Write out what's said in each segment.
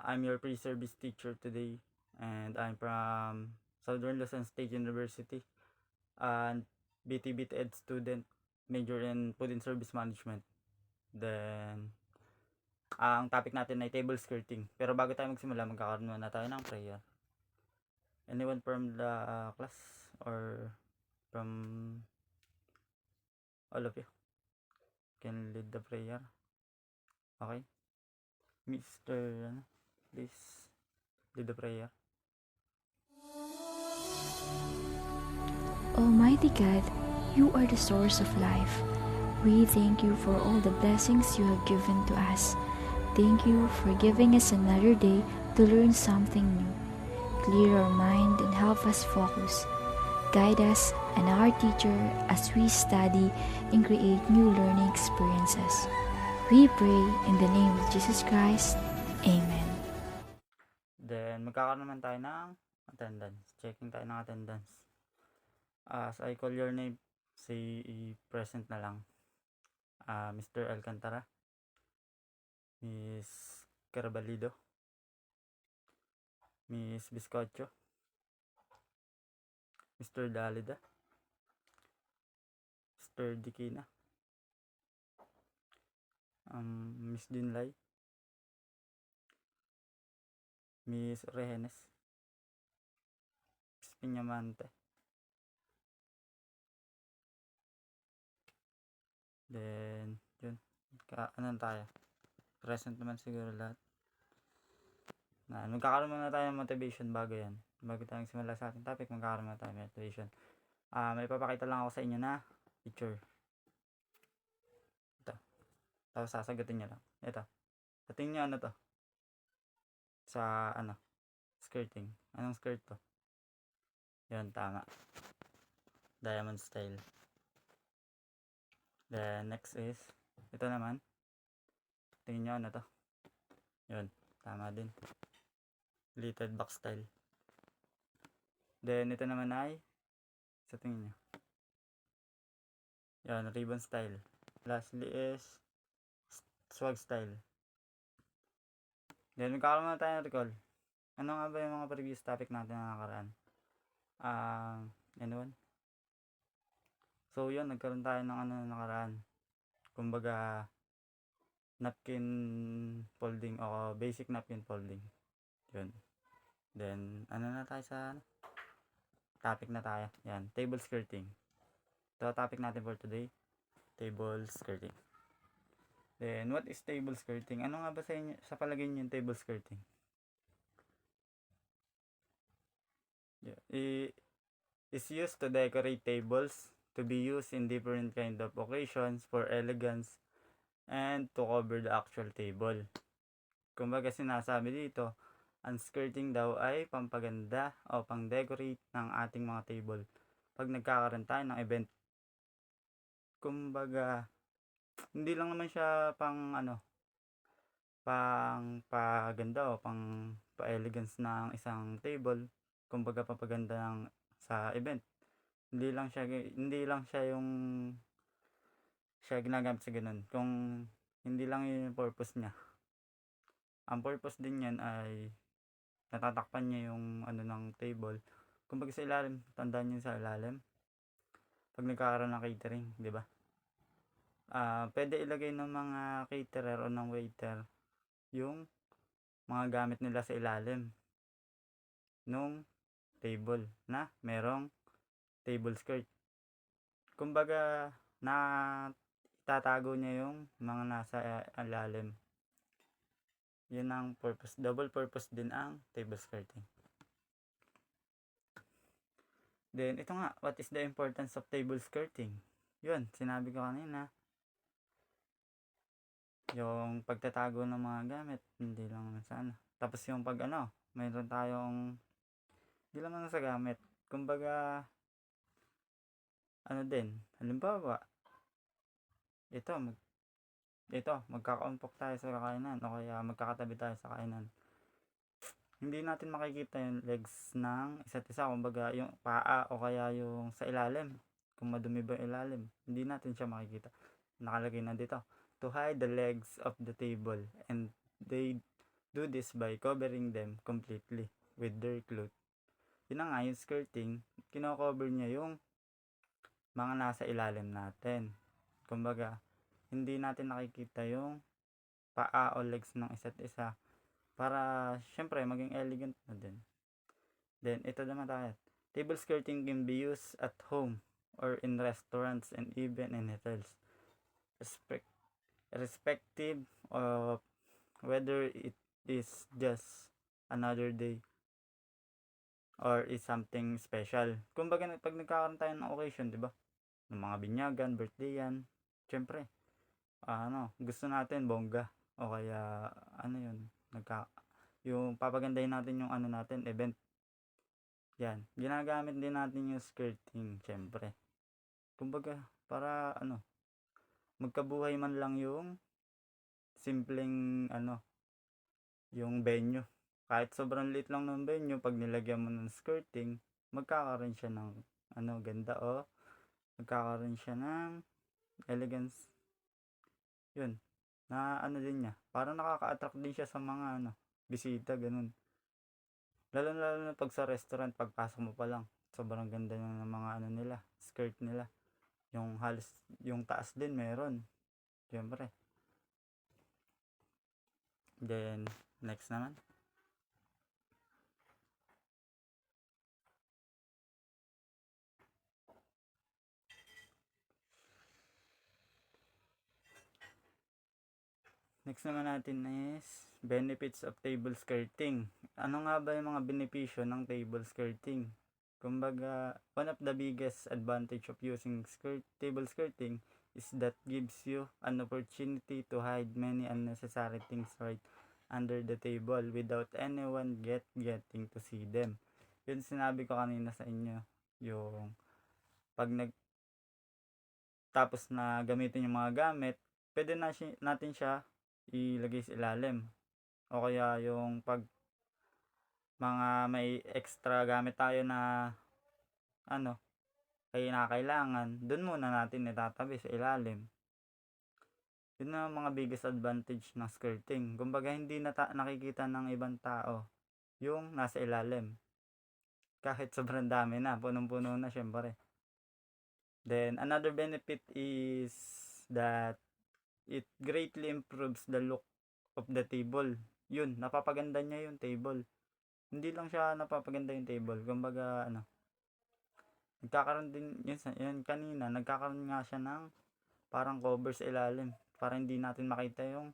I'm your pre-service teacher today, and I'm from Southern Luzon State University, and BT Ed student, major in Food and Service Management. Then, ang topic natin ay table skirting. Pero bago tayo magsimula, magkakaroon muna tayo ng prayer. Anyone from the class or from all of you can lead the prayer? Okay? Mr. Please lead the prayer. Almighty God, you are the source of life. We thank you for all the blessings you have given to us. Thank you for giving us another day to learn something new. Clear our mind and help us focus. Guide us and our teacher as we study and create new learning experiences. We pray in the name of Jesus Christ. Amen. Then, magkakaroon naman tayo ng attendance. Checking tayo ng attendance. As I call your name, say present na lang. Mr. Alcantara, Miss Carabalido, Miss Biscocho, Mr. Dalida, Mr. Dikina, Miss Dinlay, Miss Rehenes, Miss Piñamante. Then, yun. Ano tayo? Present naman siguro lahat. Magkakaroon muna tayo ng motivation bago yan. Bago tayo simula sa ating topic, magkakaroon muna tayo ng motivation. May papakita lang ako sa inyo na picture. Ito. Tapos sasagutin nyo lang. Ito. Sagutin nyo ano to? Sa skirting. Anong skirt to? Yun, tama. Diamond style. Then, next is, ito naman. Tingin nyo ano to? Yun, tama din. Pleated back style. Then, ito naman ay, sa tingin nyo. Yan, ribbon style. Lastly is, swag style. Then, magkakaroon na tayo ng recall. Ano nga ba yung mga previous topic natin na nakaraan? Anyone? So, yun, nagkaroon tayo ng nakaraan. Kumbaga, napkin folding o basic napkin folding. Yun. Then, na tayo sa topic na tayo. Yan, table skirting. Ito topic natin for today, table skirting. Then, what is table skirting? Ano nga ba sa palagay niyo yung table skirting? Yeah. Is used to decorate tables, to be used in different kind of occasions for elegance and to cover the actual table. Kumbaga sinasabi dito, ang skirting daw ay pampaganda o pang-decorate ng ating mga table pag nagkakaroon tayo ng event. Kumbaga, hindi lang naman siya pang paganda o pang pa-elegance ng isang table. Kumbaga pampaganda ng sa event. Hindi lang siya yung siya ginagamit sa ganun. Kung hindi lang yun yung purpose niya. Ang purpose din yan ay natatakpan niya yung ng table. Kumbaga sa ilalim, tandaan niyo sa ilalim. Pag nagkakaroon ng catering, di ba? Pwede ilagay ng mga caterer o ng waiter yung mga gamit nila sa ilalim nung table na merong table skirt. Kumbaga na tatago niya yung mga nasa ilalim. Yun ang purpose. Double purpose din ang table skirting. Then, ito nga, what is the importance of table skirting? Yun, sinabi ko kanina. Yung pagtatago ng mga gamit, hindi lang naman sa Tapos yung pag mayroon tayong, hindi lang naman sa gamit. Kumbaga, din, halimbawa, magkakaumpok tayo sa kainan o kaya magkakatabi tayo sa kainan. Hindi natin makikita yung legs ng isa't isa, kumbaga yung paa o kaya yung sa ilalim. Kung madumi ba yung ilalim, hindi natin siya makikita. Nakalagay na dito, to hide the legs of the table and they do this by covering them completely with their clothes. Yun na nga, yung skirting, kino-cover niya yung mga nasa ilalim natin. Kumbaga, hindi natin nakikita yung paa o legs ng isa't isa para syempre maging elegant na din. Then, ito naman tayo. Table skirting can be used at home or in restaurants and even in hotels. Respective of whether it is just another day or is something special. Kumbaga, pag nagkakaroon tayo ng occasion, di ba? Ng mga binyagan, birthday yan. Syempre, gusto natin bongga. O kaya, yung papagandahin natin yung event. Yan, ginagamit din natin yung skirting, syempre. Kumbaga, para magkabuhay man lang yung simpleng yung venue. Kahit sobrang liit lang ng venue, pag nilagyan mo ng skirting, magkakaroon siya ng ganda o magkakaroon siya ng elegance. Yun, na din niya. Parang nakaka-attract din siya sa mga bisita, ganun. Lalo na pag sa restaurant, pagpasok mo pa lang, sobrang ganda ng mga nila, skirt nila. Yung halos, yung taas din meron. Siyempre. Then, next naman. Next naman natin is benefits of table skirting. Ano nga ba yung mga benepisyo ng table skirting? Kumbaga, one of the biggest advantage of using table skirting is that gives you an opportunity to hide many unnecessary things right under the table without anyone getting to see them. Yun sinabi ko kanina sa inyo, yung pag tapos na gamitin yung mga gamit, pwede natin siya ilagay sa ilalim. O kaya yung pag mga may extra gamit tayo na kailangan, dun muna natin itatabi sa ilalim. Yun na mga biggest advantage ng skirting. Kumbaga, hindi nakikita ng ibang tao yung nasa ilalim. Kahit sobrang dami na, punong-puno na syempre. Then, another benefit is that it greatly improves the look of the table. Yun, napapaganda niya yung table. Hindi lang siya napapaganda yung table. Kumbaga, nagkakaroon din, yun kanina, nagkakaroon nga siya ng parang cover sa ilalim. Para hindi natin makita yung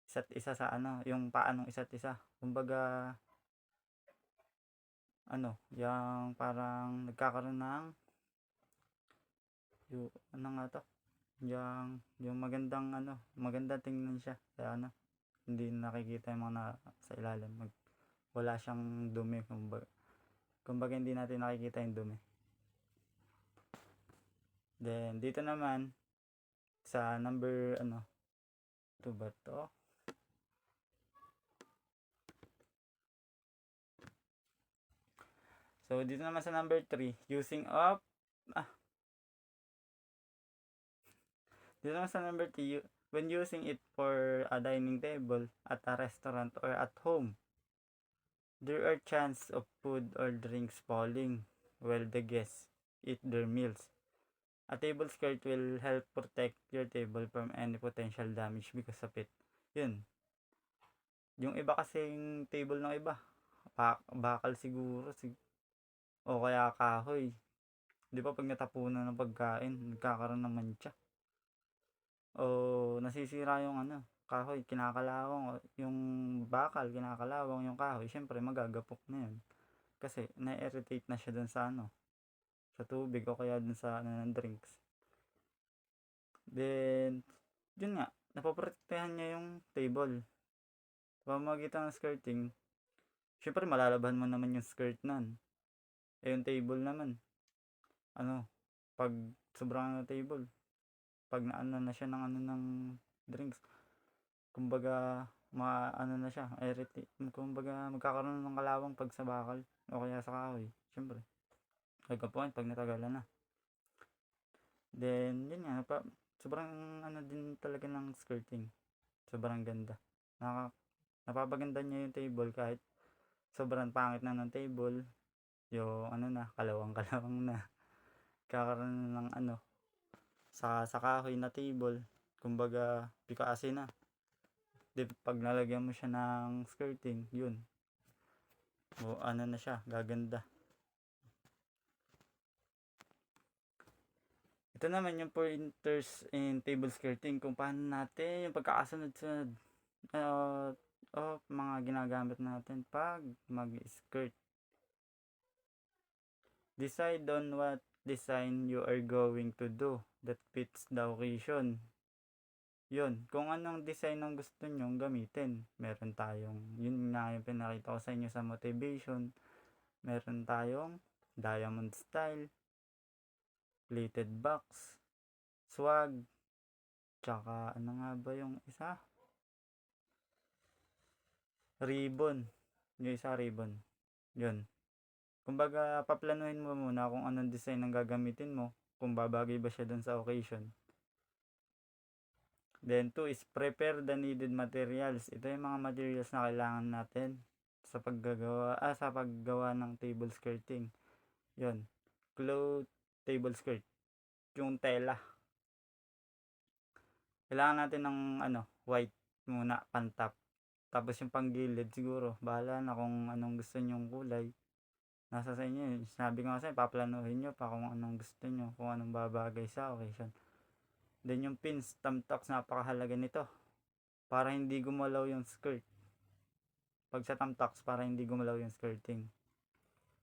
isa't isa sa yung paa ng isa't isa. Kumbaga, yung parang nagkakaroon ng yung magandang tingnan siya. Kaya hindi nakikita yung mga sa ilalim. Wala siyang dumi. Kumbaga hindi natin nakikita yung dumi. Then, dito naman, sa number, 2 ba to? So, dito naman sa number 3, dito naman sa number 3, when using it for a dining table at a restaurant or at home, there are chance of food or drinks falling while the guests eat their meals. A table skirt will help protect your table from any potential damage because of it. Yun. Yung iba kasing table ng iba, bakal siguro, o kaya kahoy. Di ba pag natapunan ng pagkain, nagkakaroon ng mancha. O nasisira yung kahoy, kinakalawang, yung bakal, kinakalawang yung kahoy, syempre magagapok na yun. Kasi na-irritate na siya dun sa sa tubig o kaya dun sa ng drinks. Then, yun nga, napoprotektahan niya yung table. Pamamagitan ng skirting, syempre malalaban mo naman yung skirt nun. Yung table naman, pag sobrang table, pag na siya ng drinks, kumbaga na siya, irritate, kumbaga magkakaroon ng kalawang pag sa bakal o kaya sa kahoy, syempre nagka-point pag natagalan na. Then, yun nga, sobrang din talaga ng skirting, sobrang ganda, napapaganda niya yung table kahit sobrang pangit na ng table, yung ano na, kalawang-kalawang na. Kakaroon na ng ano, sa kahoy na table, kumbaga pikasi na. Di pag nalagyan mo siya ng skirting, yun. O ano na siya, gaganda. Ito naman yung pointers in table skirting kung paano natin yung pagkakasunod-sunod mga ginagamit natin pag mag-skirt. Decide on what design you are going to do that fits the occasion. Yun, kung anong design ang gusto nyong gamitin. Meron tayong, yun nga yung pinakita ko sa inyo sa motivation. Meron tayong diamond style, pleated box, swag, tsaka ano nga ba yung isa? Ribbon. Yung isa ribbon. Yun. Kumbaga, paplanuhin mo muna kung anong design ang gagamitin mo, kung babagay ba siya dun sa occasion. Then 2 is prepare the needed materials. Ito yung mga materials na kailangan natin sa paggawa ng table skirting. Yun. Cloth table skirt. Yung tela. Kailangan natin ng white muna, pantap. Tapos yung panggilid siguro, bahala na kung anong gusto nyong kulay. Nasa sa inyo yun. Sinabi ko nga sa'yo, paplanuhin nyo pa kung anong gusto nyo, kung anong babagay sa occasion. Then yung pins, thumbtacks, napakahalaga nito. Para hindi gumalaw yung skirt. Pag sa thumbtacks, para hindi gumalaw yung skirting.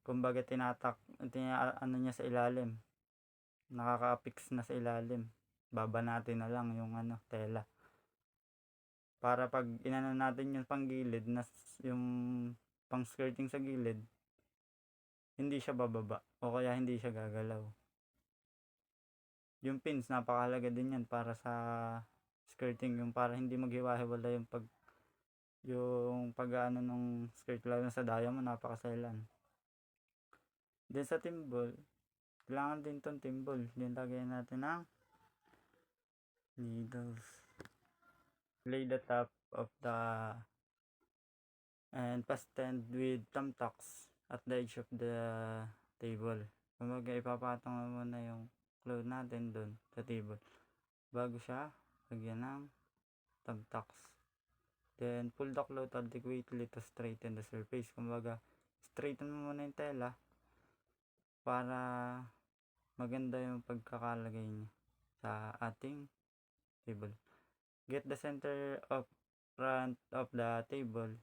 Kumbaga ano niya sa ilalim. Nakaka-fix na sa ilalim. Babanatin na lang yung tela. Para pag inano natin yung panggilid, yung pang skirting sa gilid, hindi siya bababa o kaya hindi siya gagalaw. Yung pins, napakahalaga din yan para sa skirting, yung para hindi maghiwa-hiwala yung pag-ano ng skirt, lalo sa diamond, napakaselan. Then sa timbol, kailangan din tong timbol. Then lagyan natin ng needles. Lay the top of the and fasten with thumbtacks at the edge of the table. Kumbaga ipapatong mo na yung cloth natin doon sa table bago siya lagyan ng thumbtacks. Then pull the cloth adequately to straighten the surface. Kumbaga straighten mo muna yung tela para maganda yung pagkakalagay niya sa ating table. Get the center of front of the table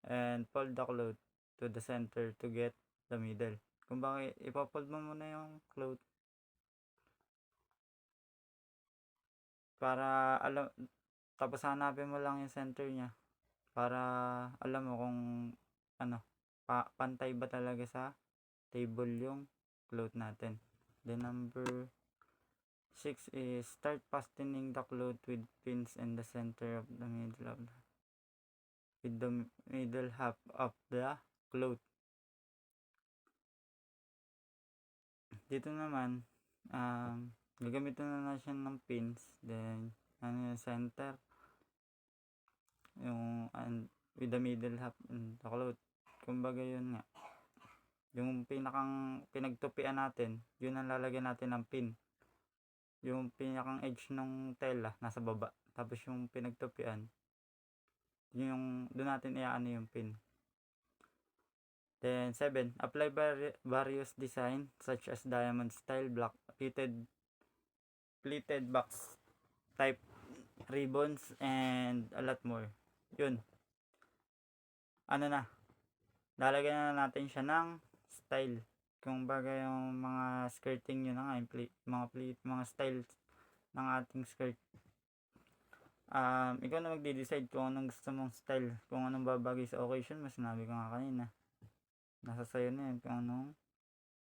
and fold the cloth to the center to get the middle. Kumbaga ipafold mo muna yung cloth para tapos hanapin mo lang yung center niya para alam mo kung pantay ba talaga sa table yung cloth natin. Then number 6 is start fastening the cloth with pins in the center of the middle half of the cloth. Dito naman gagamitin na siya ng pins, then yung center yung with the middle half in the cloth. Kumbaga yun nga, yung pinagtupian natin, yun ang lalagyan natin ng pin. Yung pinakang edge ng tela nasa baba, tapos yung pinagtupian, yung doon natin iaano yung pin. Then 7, apply various design such as diamond style, black pleated box type, ribbons, and a lot more. Yun, lalagyan na natin siya ng style. Kung baga yung mga skirting yun na nga, mga styles ng ating skirt. Ikaw na magde-decide kung anong gusto mong style, kung anong babagay sa occasion. Mas sinabi ko nga kanina, nasa sayo na yun kung anong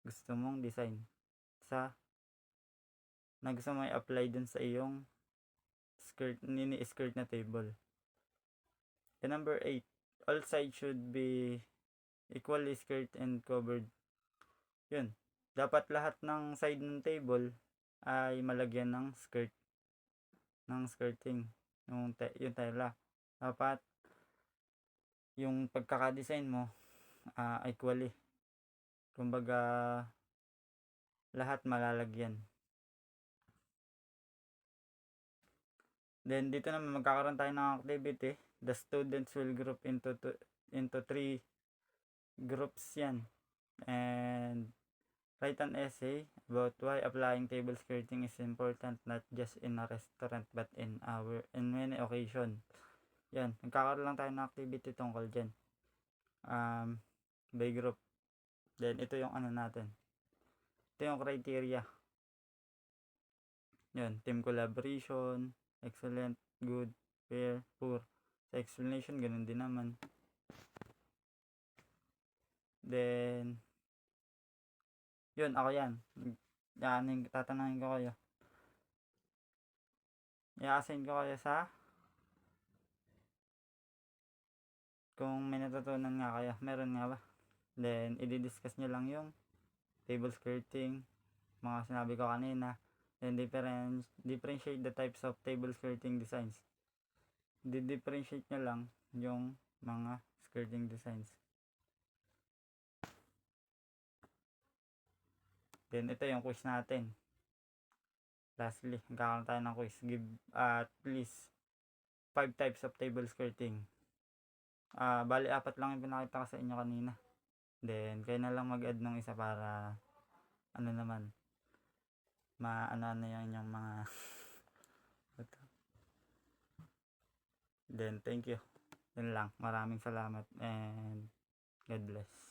gusto mong design na gusto mong i-apply dun sa iyong skirt na table. And number 8, all sides should be equally skirt and covered. Yun, dapat lahat ng side ng table ay malagyan ng skirting, yung tela. Dapat yung pagkaka-design mo equally. Kumbaga lahat malalagyan. Then dito naman magkakaroon tayo ng activity. The students will group into 3 groups yan. And write an essay about why applying table skirting is important not just in a restaurant but in many occasions. Yan, nagkakaroon lang tayo ng activity tungkol dyan. By group. Then ito yung ano natin. Ito yung criteria. Yan, team collaboration, excellent, good, fair, poor. Sa explanation, ganun din naman. Then, yun, ako yan. Tatanungin ko kayo. I-assign ko kayo sa kung may natutunan nga kayo. Meron nga ba? Then, i-discuss nyo lang yung table skirting, mga sinabi ko kanina. Then, differentiate the types of table skirting designs. Differentiate nyo lang yung mga skirting designs. Then, ito yung quiz natin. Lastly, magkakaroon tayo ng quiz. Give at least 5 types of table skirting. Bali, 4 lang yung pinakita ko sa inyo kanina. Then, kayo na lang mag-add ng isa para ano naman, maano yan yung mga Then, thank you. Yun lang. Maraming salamat and God bless.